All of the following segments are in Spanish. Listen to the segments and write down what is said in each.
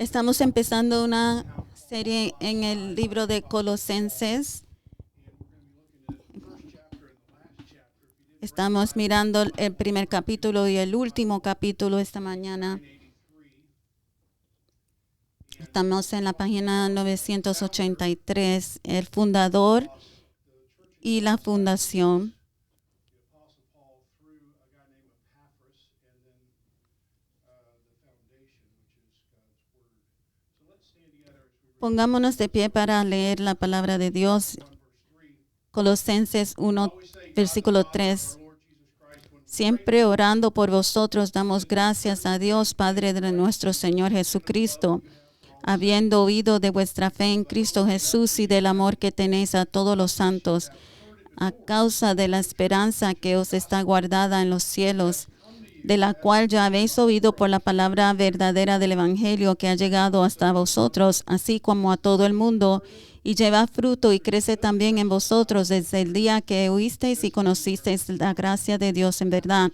Estamos empezando una serie en el libro de Colosenses. Estamos mirando el primer capítulo y el último capítulo esta mañana. Estamos en la página 983, el fundador y la fundación. Pongámonos de pie para leer la palabra de Dios. Colosenses 1, versículo 3. Siempre orando por vosotros, damos gracias a Dios, Padre de nuestro Señor Jesucristo, habiendo oído de vuestra fe en Cristo Jesús y del amor que tenéis a todos los santos, a causa de la esperanza que os está guardada en los cielos, de la cual ya habéis oído por la palabra verdadera del Evangelio que ha llegado hasta vosotros, así como a todo el mundo, y lleva fruto y crece también en vosotros desde el día que oísteis y conocisteis la gracia de Dios en verdad,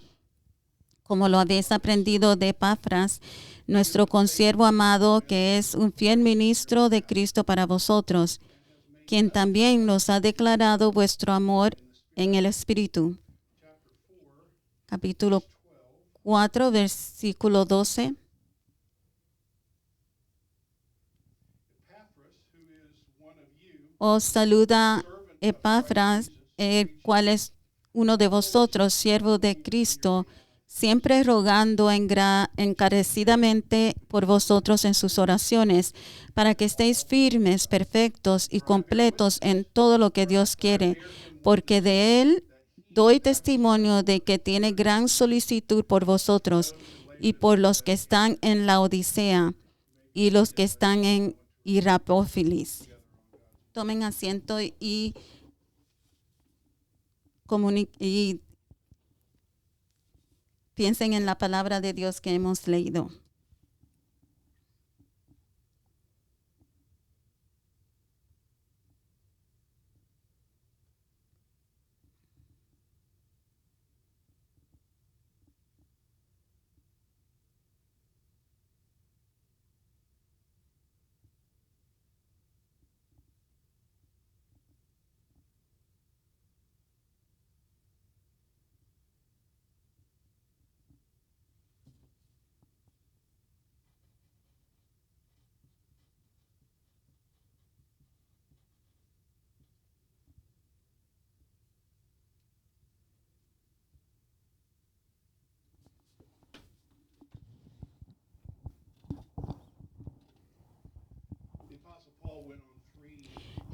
como lo habéis aprendido de Epafras, nuestro consiervo amado, que es un fiel ministro de Cristo para vosotros, quien también nos ha declarado vuestro amor en el Espíritu. Capítulo 4, versículo 12. Os saluda Epafras, el cual es uno de vosotros, siervo de Cristo, siempre rogando encarecidamente por vosotros en sus oraciones, para que estéis firmes, perfectos y completos en todo lo que Dios quiere, porque de Él doy testimonio de que tiene gran solicitud por vosotros y por los que están en la Odisea y los que están en Hierapófilis. Tomen asiento y piensen en la palabra de Dios que hemos leído.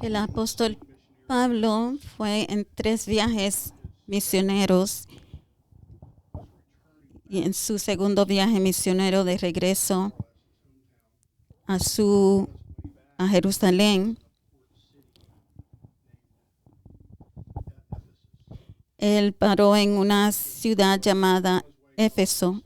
El apóstol Pablo fue en 3 viajes misioneros y en su segundo viaje misionero de regreso a Jerusalén, él paró en una ciudad llamada Éfeso.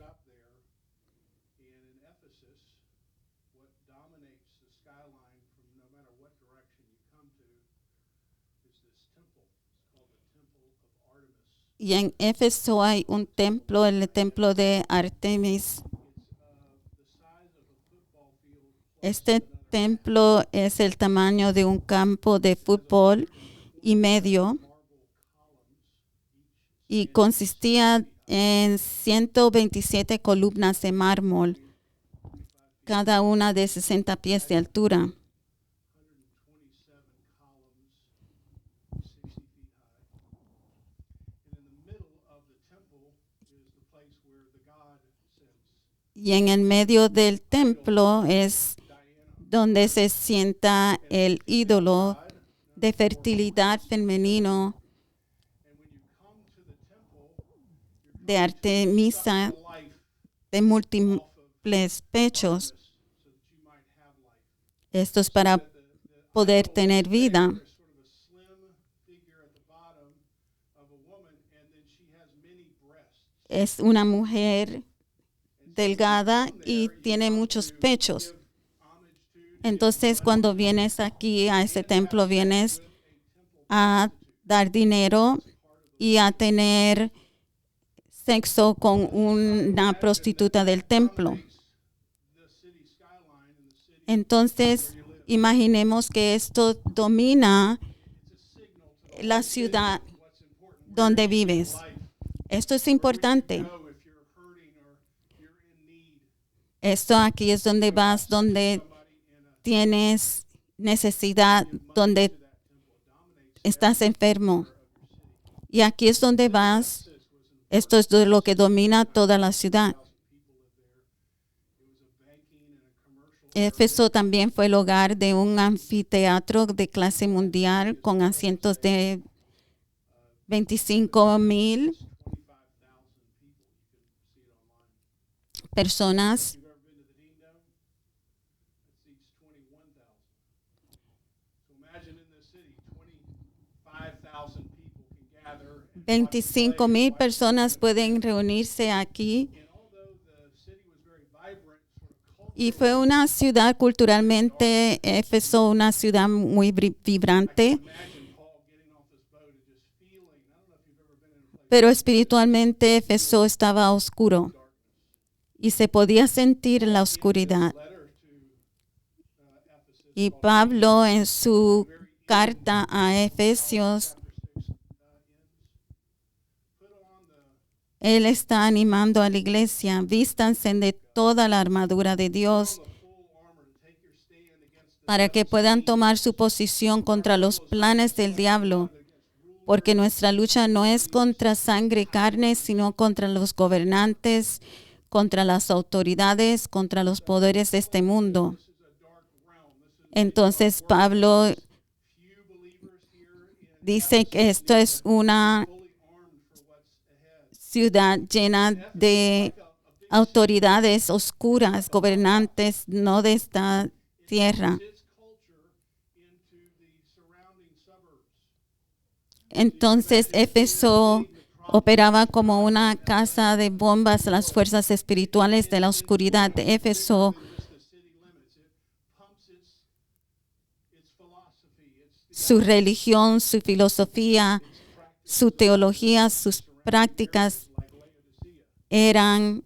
Y en Éfeso hay un templo, el templo de Artemis. Este templo es el tamaño de un campo de fútbol y medio y consistía en 127 columnas de mármol, cada una de 60 pies de altura. Y en el medio del templo es donde se sienta el ídolo de fertilidad femenino de Artemisa de múltiples pechos. Esto es para poder tener vida. Es una mujer delgada y tiene muchos pechos. Entonces, cuando vienes aquí a ese templo, vienes a dar dinero y a tener sexo con una prostituta del templo. Entonces, imaginemos que esto domina la ciudad donde vives. Esto es importante. Esto aquí es donde vas, donde tienes necesidad, donde estás enfermo. Y aquí es donde vas. Esto es lo que domina toda la ciudad. Éfeso también fue el hogar de un anfiteatro de clase mundial con asientos de 25,000 personas. 25,000 personas pueden reunirse aquí. Y fue una ciudad culturalmente, Éfeso, una ciudad muy vibrante. Pero espiritualmente Éfeso estaba oscuro y se podía sentir la oscuridad. Y Pablo en su carta a Efesios, él está animando a la iglesia, vístanse de toda la armadura de Dios para que puedan tomar su posición contra los planes del diablo, porque nuestra lucha no es contra sangre y carne, sino contra los gobernantes, contra las autoridades, contra los poderes de este mundo. Entonces Pablo dice que esto es una ciudad llena de autoridades oscuras, gobernantes, no de esta tierra. Entonces Éfeso operaba como una casa de bombas a las fuerzas espirituales de la oscuridad de Éfeso. Su religión, su filosofía, su teología, sus prácticas eran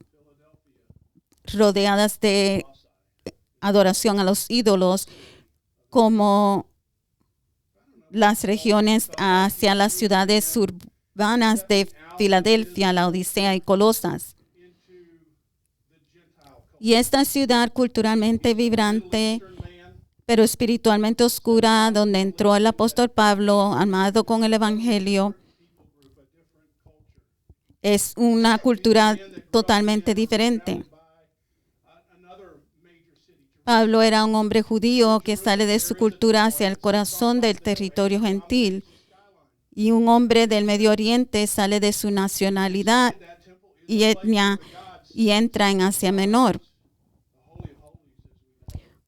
rodeadas de adoración a los ídolos, como las regiones hacia las ciudades urbanas de Filadelfia, la Odisea y Colosas. Y esta ciudad culturalmente vibrante, pero espiritualmente oscura, donde entró el apóstol Pablo, armado con el evangelio, es una cultura totalmente diferente. Pablo era un hombre judío que sale de su cultura hacia el corazón del territorio gentil, y un hombre del Medio Oriente sale de su nacionalidad y etnia y entra en Asia Menor.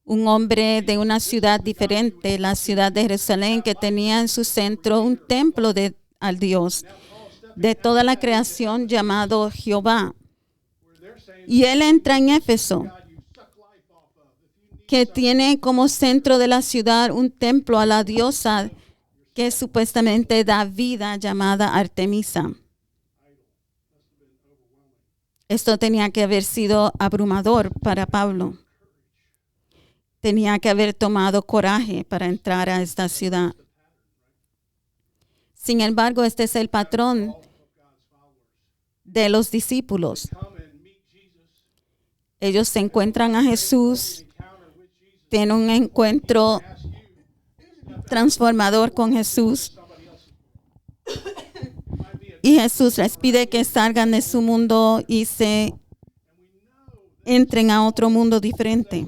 Un hombre de una ciudad diferente, la ciudad de Jerusalén, que tenía en su centro un templo al Dios de toda la creación llamado Jehová. Y él entra en Éfeso, que tiene como centro de la ciudad un templo a la diosa que supuestamente da vida, llamada Artemisa. Esto tenía que haber sido abrumador para Pablo. Tenía que haber tomado coraje para entrar a esta ciudad. Sin embargo, este es el patrón de los discípulos. Ellos se encuentran a Jesús, tienen un encuentro transformador con Jesús, y Jesús les pide que salgan de su mundo y se entren a otro mundo diferente.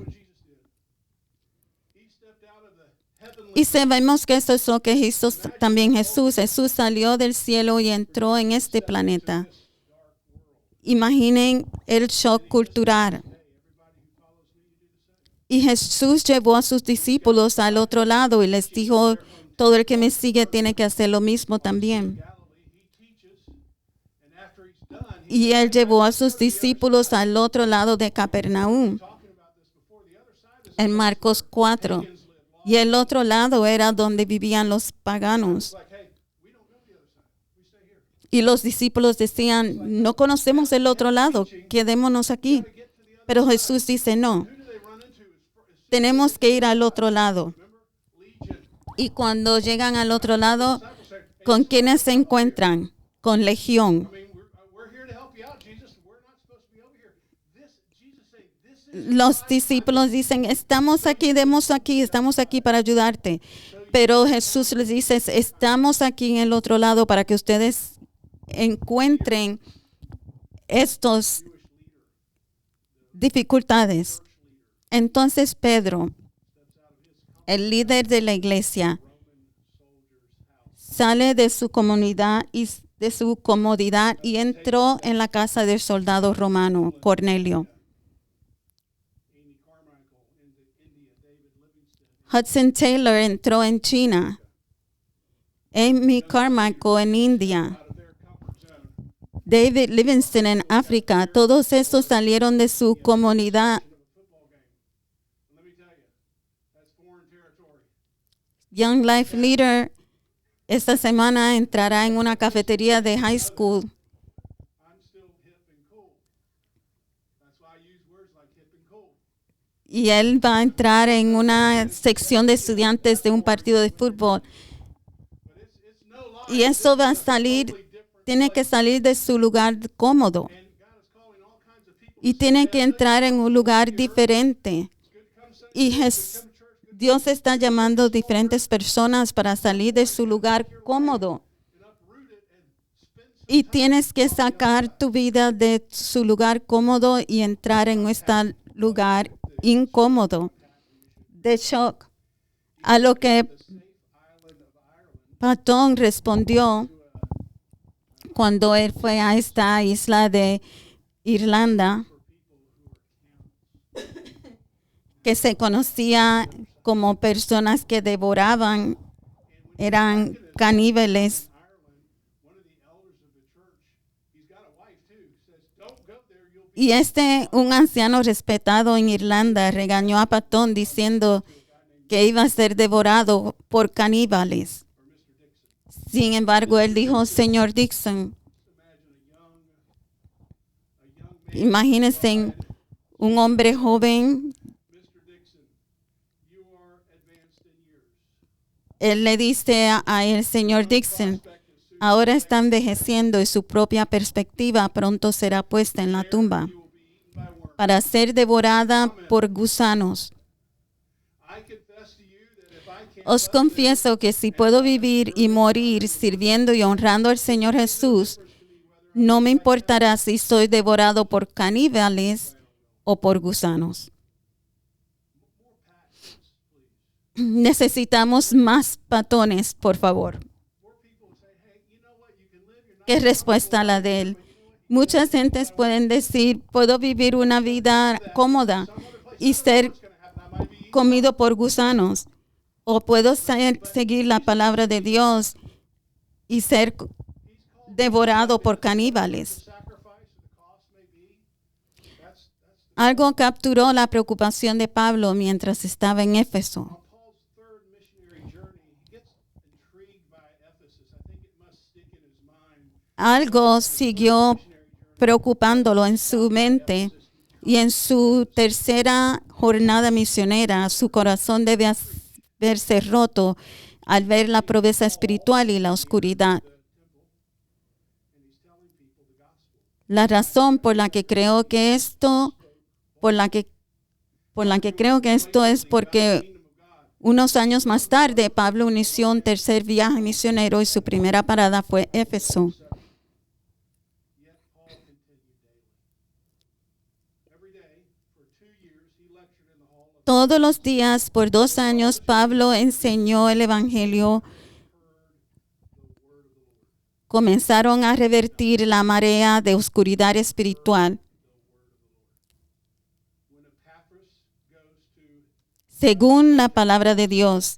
Y sabemos que esto es lo que hizo también Jesús. Jesús salió del cielo y entró en este planeta. Imaginen el shock cultural. Y Jesús llevó a sus discípulos al otro lado y les dijo, todo el que me sigue tiene que hacer lo mismo también. Y él llevó a sus discípulos al otro lado de Capernaum, en Marcos 4. Y el otro lado era donde vivían los paganos. Y los discípulos decían, no conocemos el otro lado, quedémonos aquí. Pero Jesús dice, no. tenemos que ir al otro lado. Y cuando llegan al otro lado, ¿con quiénes se encuentran? Con Legión. Los discípulos dicen, estamos aquí para ayudarte. Pero Jesús les dice, estamos aquí en el otro lado para que ustedes encuentren estas dificultades. Entonces Pedro, el líder de la iglesia, sale de su comunidad y de su comodidad y entró en la casa del soldado romano, Cornelio. Hudson Taylor entró en China. Amy Carmichael en India. David Livingstone en África. Todos estos salieron de su comunidad. Young Life Leader esta semana entrará en una cafetería de high school. Y él va a entrar en una sección de estudiantes de un partido de fútbol. Y eso va a salir, tiene que salir de su lugar cómodo. Y tiene que entrar en un lugar diferente. Y Dios está llamando a diferentes personas para salir de su lugar cómodo. Y tienes que sacar tu vida de su lugar cómodo y entrar en este lugar incómodo, de shock. A lo que Patton respondió cuando él fue a esta isla de Irlanda, que se conocía como personas que devoraban, eran caníbales. Y un anciano respetado en Irlanda regañó a Patton diciendo que iba a ser devorado por caníbales. Sin embargo, él dijo, señor Dixon, imagínense un hombre joven. Él le dice a el señor Dixon, ahora está envejeciendo y su propia perspectiva pronto será puesta en la tumba para ser devorada por gusanos. Os confieso que si puedo vivir y morir sirviendo y honrando al Señor Jesús, no me importará si soy devorado por caníbales o por gusanos. Necesitamos más patones, por favor. ¿Qué respuesta la de él? Muchas gentes pueden decir, puedo vivir una vida cómoda y ser comido por gusanos. O puedo seguir la palabra de Dios y ser devorado por caníbales. Algo capturó la preocupación de Pablo mientras estaba en Éfeso. Algo siguió preocupándolo en su mente y en su tercera jornada misionera, su corazón debe verse roto al ver la pobreza espiritual y la oscuridad. La razón por la que creo que esto es porque unos años más tarde Pablo inició un tercer viaje misionero y su primera parada fue Éfeso. Todos los días, por 2 años, Pablo enseñó el Evangelio. Comenzaron a revertir la marea de oscuridad espiritual. Según la palabra de Dios.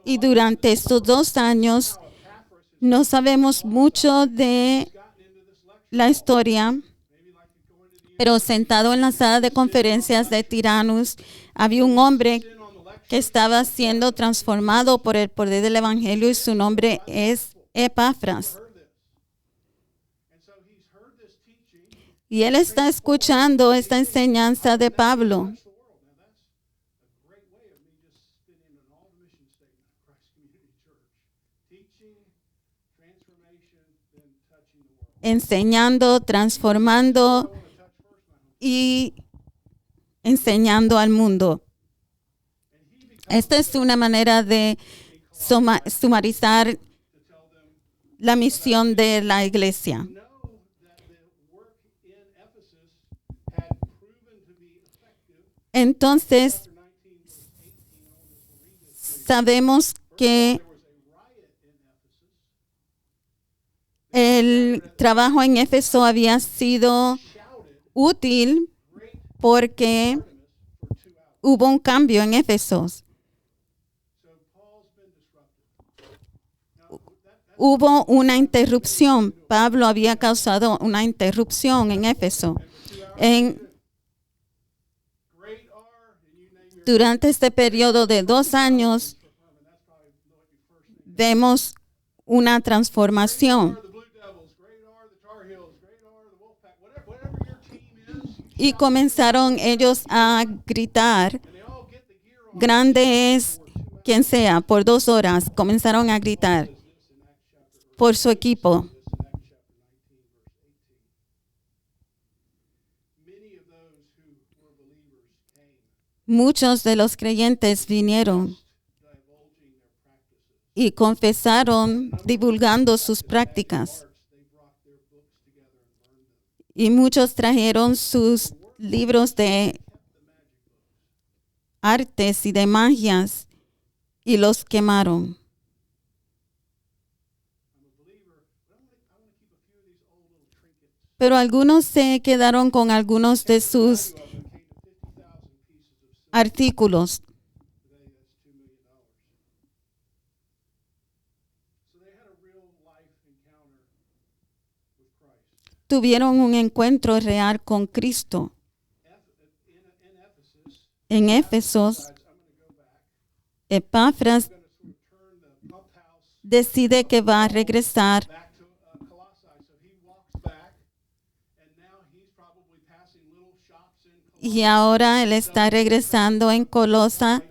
Y durante estos 2 años, no sabemos mucho de la historia, pero sentado en la sala de conferencias de Tyrannus, había un hombre que estaba siendo transformado por el poder del Evangelio y su nombre es Epafras. Y él está escuchando esta enseñanza de Pablo. Enseñando, transformando y enseñando al mundo. Esta es una manera de sumarizar la misión de la iglesia. Entonces, sabemos que el trabajo en Éfeso había sido útil porque hubo un cambio en Éfeso. Hubo una interrupción. Pablo había causado una interrupción en Éfeso. Durante este periodo de 2 años, vemos una transformación. Y comenzaron ellos a gritar, grande es quien sea, por 2 horas. Comenzaron a gritar por su equipo. Muchos de los creyentes vinieron y confesaron divulgando sus prácticas. Y muchos trajeron sus libros de artes y de magias y los quemaron. Pero algunos se quedaron con algunos de sus artículos. Tuvieron un encuentro real con Cristo. En Éfeso, Epafras decide que va a regresar y ahora él está regresando en Colosa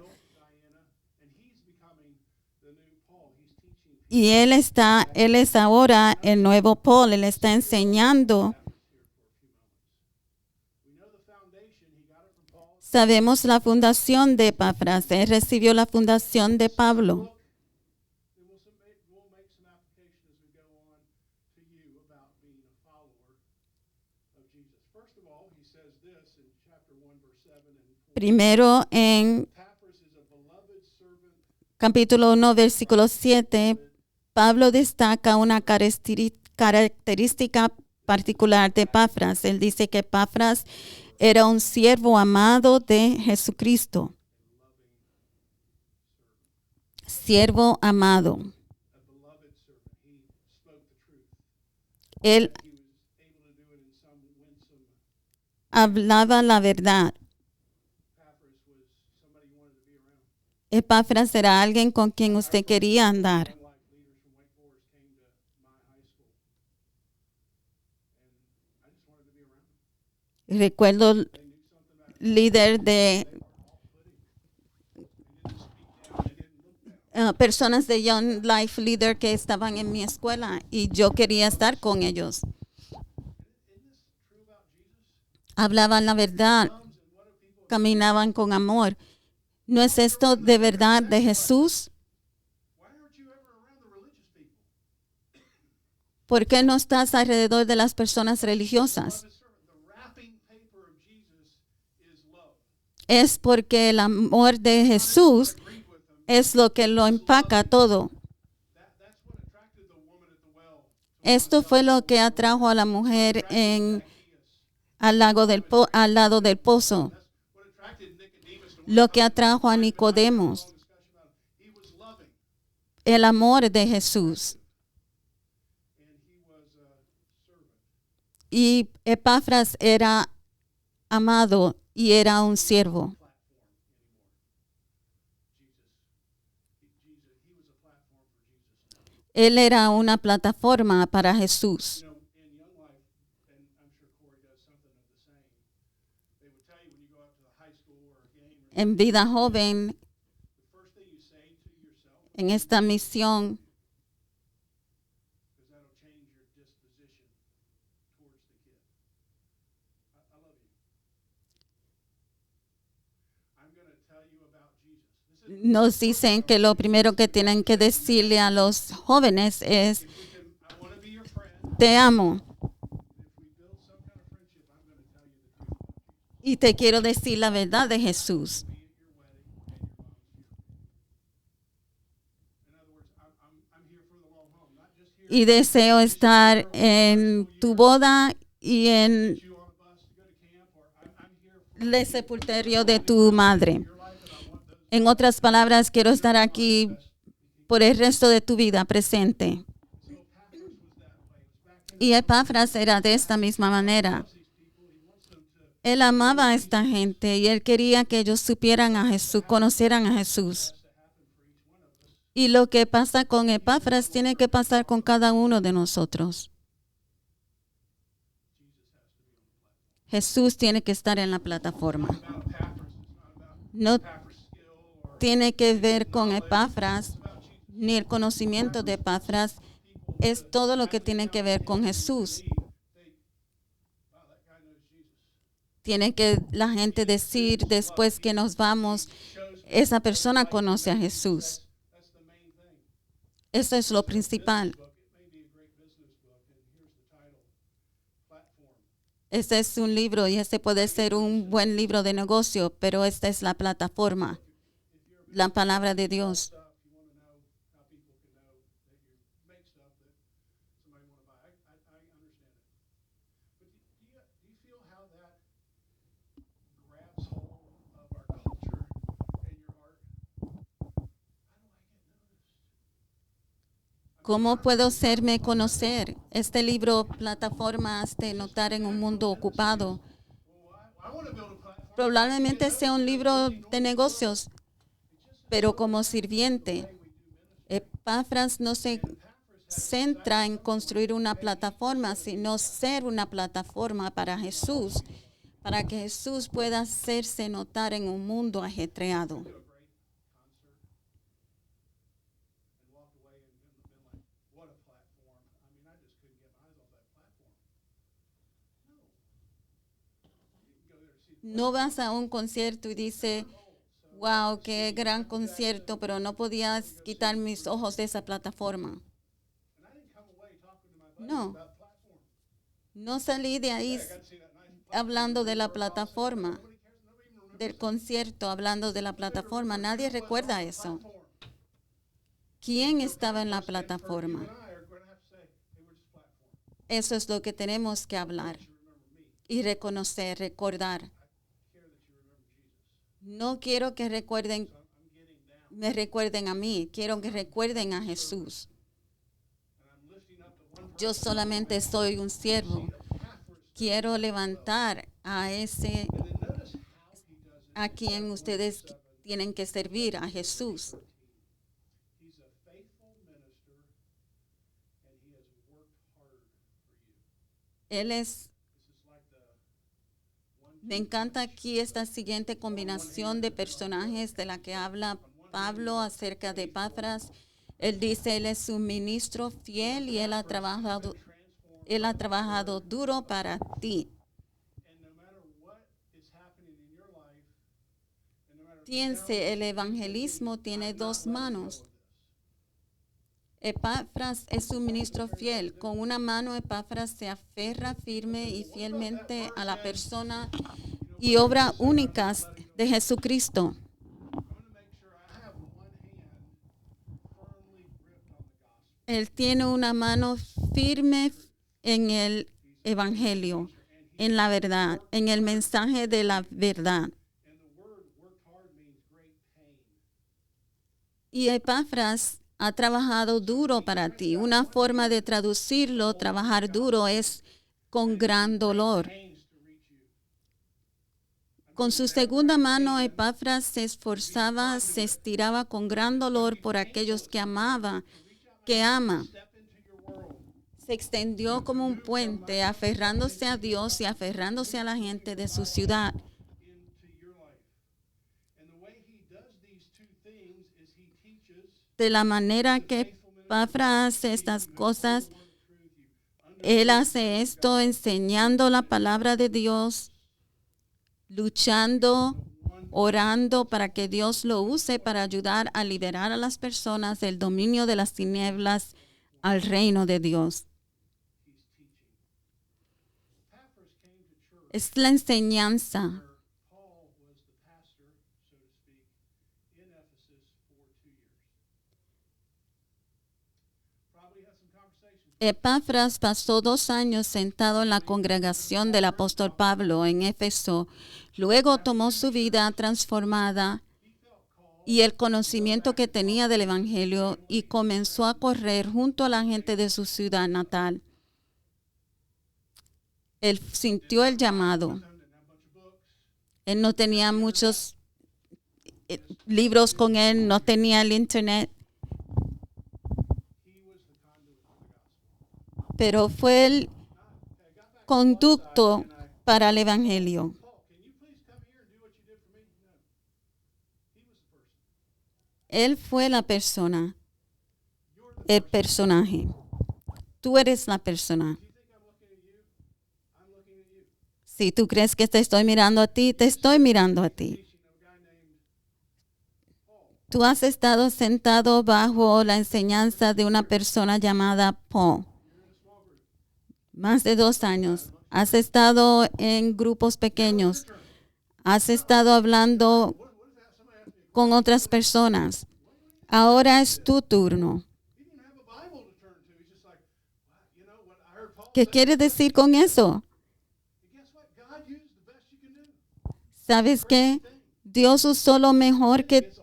y él es ahora el nuevo Paul. Él está enseñando. Sabemos la fundación de Epafras. Él recibió la fundación de Pablo. Primero en capítulo 1, versículo 7, Pablo destaca una característica particular de Epafras. Él dice que Epafras era un siervo amado de Jesucristo. Siervo amado. Él hablaba la verdad. Epafras era alguien con quien usted quería andar. Recuerdo líder de personas de Young Life Leader que estaban en mi escuela y yo quería estar con ellos. Hablaban la verdad, caminaban con amor. ¿No es esto de verdad de Jesús? ¿Por qué no estás alrededor de las personas religiosas? Es porque el amor de Jesús es lo que lo empaca todo. Esto fue lo que atrajo a la mujer al lado del pozo. Lo que atrajo a Nicodemos. El amor de Jesús. Y Epafras era amado y era un siervo. Él era una plataforma para Jesús. en vida joven, en esta misión, nos dicen que lo primero que tienen que decirle a los jóvenes es, te amo. Y te quiero decir la verdad de Jesús. Y deseo estar en tu boda y en el sepulcro de tu madre. En otras palabras, quiero estar aquí por el resto de tu vida presente. Y Epafras era de esta misma manera. Él amaba a esta gente y él quería que ellos supieran a Jesús, conocieran a Jesús. Y lo que pasa con Epafras tiene que pasar con cada uno de nosotros. Jesús tiene que estar en la plataforma. No tiene que ver con Epafras, ni el conocimiento de Epafras. Es todo lo que tiene que ver con Jesús. Tiene que la gente decir después que nos vamos, esa persona conoce a Jesús. Eso es lo principal. Este es un libro y este puede ser un buen libro de negocio, pero esta es la plataforma, la palabra de Dios. ¿Cómo puedo hacerme conocer? Este libro, plataformas de notar en un mundo ocupado. Probablemente sea un libro de negocios, pero como sirviente. Epafras no se centra en construir una plataforma, sino ser una plataforma para Jesús, para que Jesús pueda hacerse notar en un mundo ajetreado. No vas a un concierto y dices, wow, qué gran concierto, pero no podías quitar mis ojos de esa plataforma. No, no salí de ahí hablando de la plataforma, del concierto, hablando de la plataforma. Nadie recuerda eso. ¿Quién estaba en la plataforma? Eso es lo que tenemos que hablar y reconocer, recordar. No quiero que me recuerden a mí, quiero que recuerden a Jesús. Yo solamente soy un siervo. Quiero levantar a quien ustedes tienen que servir, a Jesús. Me encanta aquí esta siguiente combinación de personajes de la que habla Pablo acerca de Epafras. Él dice, él es un ministro fiel y él ha trabajado duro para ti. Piense, el evangelismo tiene dos manos. Epafras es un ministro fiel. Con una mano, Epafras se aferra firme y fielmente a la persona y obra únicas de Jesucristo. Él tiene una mano firme en el evangelio, en la verdad, en el mensaje de la verdad. Y Epafras ha trabajado duro para ti. Una forma de traducirlo, trabajar duro, es con gran dolor. Con su segunda mano, Epafras se esforzaba, se estiraba con gran dolor por aquellos que ama. Se extendió como un puente, aferrándose a Dios y aferrándose a la gente de su ciudad. de la manera que Epafras hace estas cosas. Él hace esto enseñando la palabra de Dios, luchando, orando para que Dios lo use para ayudar a liberar a las personas del dominio de las tinieblas al reino de Dios. Es la enseñanza. Epafras pasó 2 años sentado en la congregación del apóstol Pablo en Éfeso. Luego tomó su vida transformada y el conocimiento que tenía del Evangelio y comenzó a correr junto a la gente de su ciudad natal. Él sintió el llamado. Él no tenía muchos libros con él, no tenía el internet. Pero fue el conducto para el Evangelio. Él fue la persona, el personaje. Tú eres la persona. Si tú crees que te estoy mirando a ti, te estoy mirando a ti. Tú has estado sentado bajo la enseñanza de una persona llamada Paul. Más de 2 años. Has estado en grupos pequeños. Has estado hablando con otras personas. Ahora es tu turno. ¿Qué quiere decir con eso? ¿Sabes qué? Dios usó lo mejor que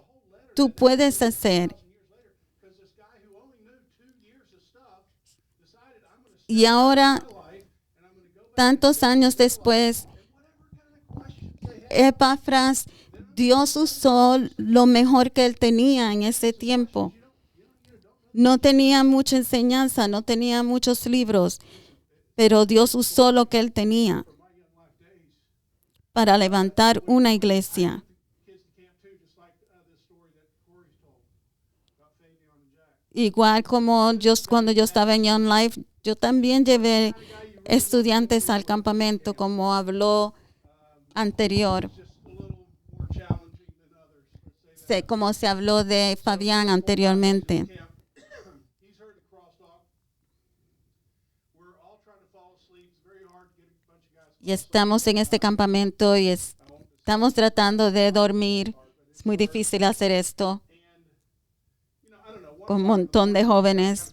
tú puedes hacer. Y ahora, tantos años después, Epafras, Dios usó lo mejor que él tenía en ese tiempo. No tenía mucha enseñanza, no tenía muchos libros, pero Dios usó lo que él tenía para levantar una iglesia. Igual como cuando yo estaba en Young Life, yo también llevé estudiantes al campamento, como habló anterior. Como se habló de Fabián anteriormente. Y estamos en este campamento y estamos tratando de dormir. Es muy difícil hacer esto con un montón de jóvenes.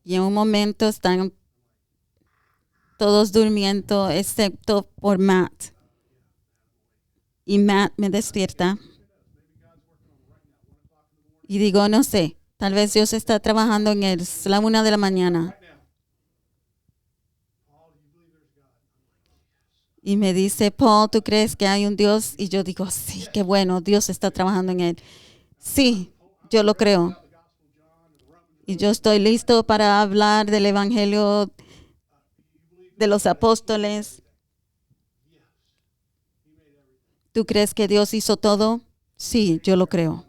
Y en un momento están todos durmiendo, excepto por Matt. Y Matt me despierta. Y digo, no sé, tal vez Dios está trabajando en él. Es la 1 de la mañana. Y me dice, Paul, ¿tú crees que hay un Dios? Y yo digo, sí, qué bueno, Dios está trabajando en él. Sí, yo lo creo. Y yo estoy listo para hablar del Evangelio de los apóstoles. ¿Tú crees que Dios hizo todo? Sí, yo lo creo.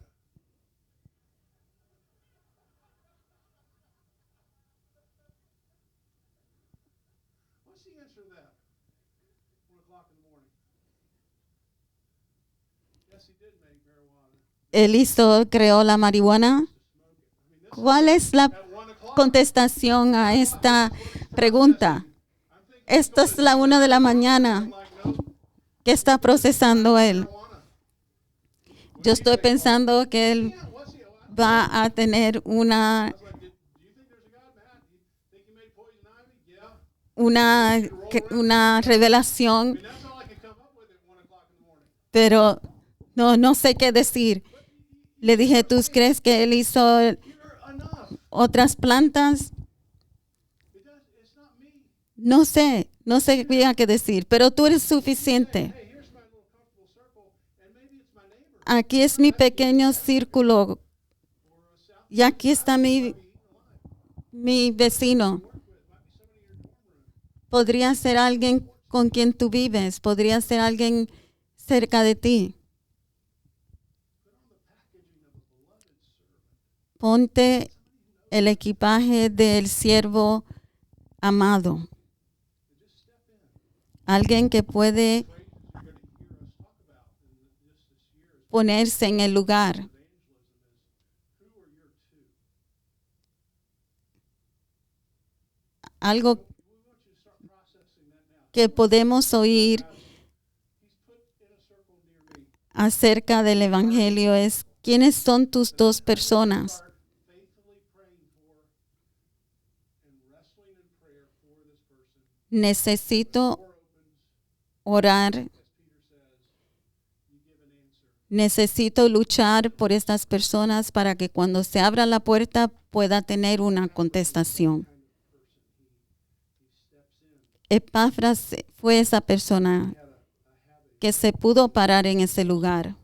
Él creó la marihuana. ¿Cuál es la contestación a esta pregunta? Esta es la 1 de la mañana. ¿Qué está procesando él? Yo estoy pensando que él va a tener una revelación, pero no sé qué decir. Le dije, ¿tú crees que él hizo otras plantas? No sé qué decir, pero tú eres suficiente. Aquí es mi pequeño círculo y aquí está mi vecino. Podría ser alguien con quien tú vives. Podría ser alguien cerca de ti. Ponte el equipaje del siervo amado. Alguien que puede ponerse en el lugar. Algo que podemos oír acerca del Evangelio es: ¿quiénes son tus dos personas? Necesito orar. Necesito luchar por estas personas para que cuando se abra la puerta pueda tener una contestación. Epafras fue esa persona que se pudo parar en ese lugar.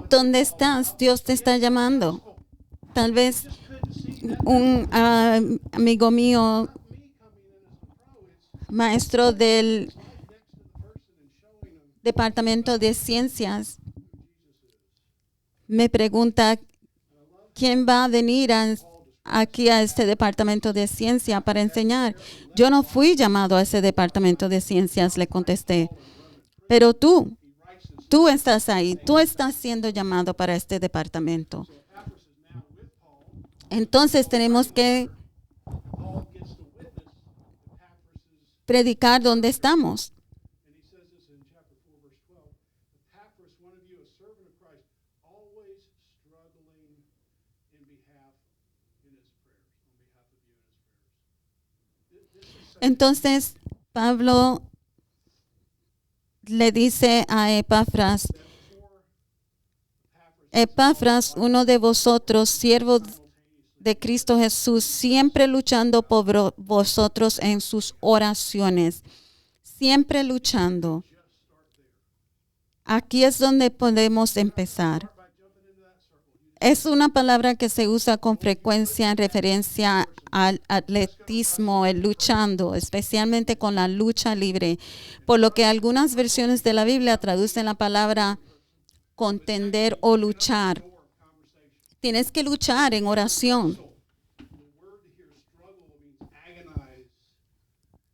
¿Dónde estás? Dios te está llamando. Tal vez un amigo mío, maestro del Departamento de Ciencias, me pregunta: ¿quién va a venir aquí a este Departamento de Ciencia para enseñar? Yo no fui llamado a ese Departamento de Ciencias, le contesté. Pero tú estás ahí, tú estás siendo llamado para este departamento. Entonces tenemos que predicar donde estamos. Entonces Pablo le dice a Epafras: Epafras, uno de vosotros, siervo de Cristo Jesús, siempre luchando por vosotros en sus oraciones. Siempre luchando. Aquí es donde podemos empezar. Es una palabra que se usa con frecuencia en referencia al atletismo, el luchando, especialmente con la lucha libre, por lo que algunas versiones de la Biblia traducen la palabra contender o luchar. Tienes que luchar en oración.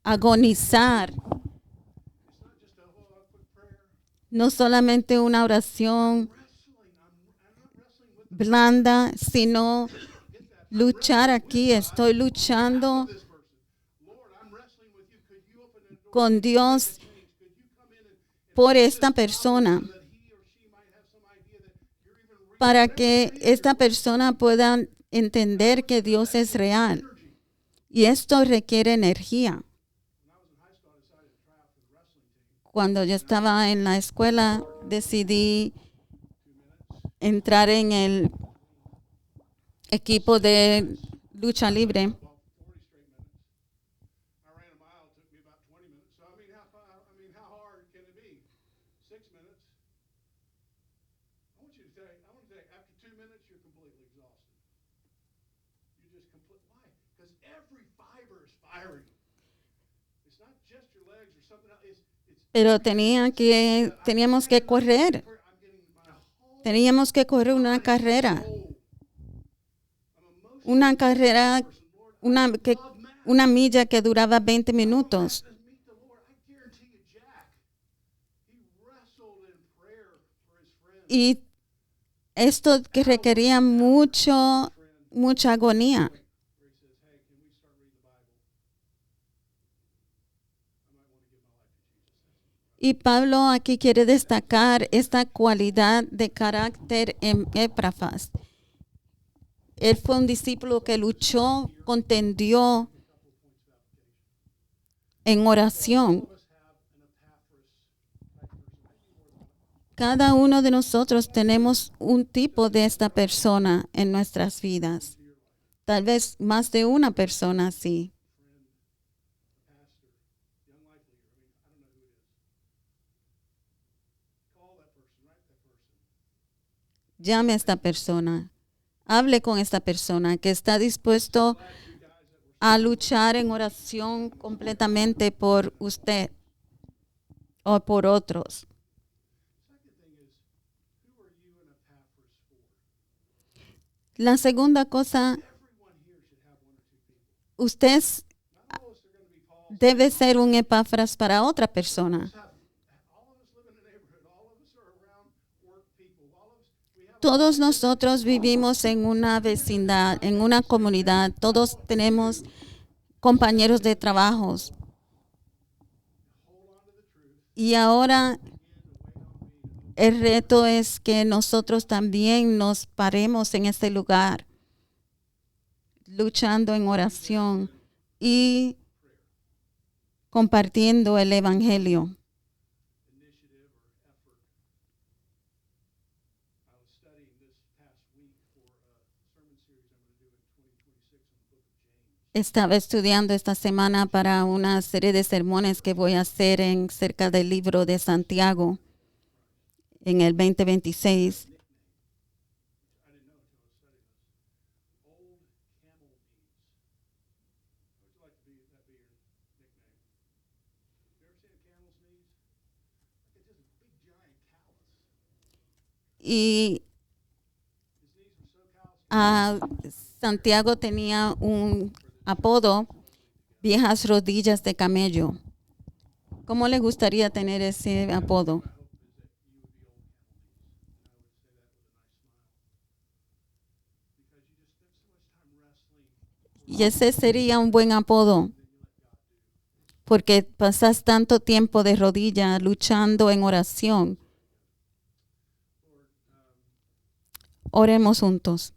Agonizar. No solamente una oración blanda, sino luchar aquí. Estoy luchando con Dios por esta persona, para que esta persona pueda entender que Dios es real. Y esto requiere energía. Cuando yo estaba en la escuela, decidí entrar en el equipo de lucha libre. Pero teníamos que correr. Teníamos que correr una carrera. Una milla que duraba 20 minutos. Y esto que requería mucha agonía. Y Pablo aquí quiere destacar esta cualidad de carácter en Epafras. Él fue un discípulo que luchó, contendió en oración. Cada uno de nosotros tenemos un tipo de esta persona en nuestras vidas. Tal vez más de una persona así. Llame a esta persona. Hable con esta persona que está dispuesto a luchar en oración completamente por usted o por otros. La segunda cosa, usted debe ser un Epafras para otra persona. Todos nosotros vivimos en una vecindad, en una comunidad. Todos tenemos compañeros de trabajos. Y ahora el reto es que nosotros también nos paremos en este lugar, luchando en oración y compartiendo el evangelio. Estaba estudiando esta semana para una serie de sermones que voy a hacer cerca del libro de Santiago en el 2026. Y Santiago tenía un apodo, viejas rodillas de camello. ¿Cómo le gustaría tener ese apodo? Y ese sería un buen apodo, porque pasas tanto tiempo de rodilla luchando en oración. Oremos juntos.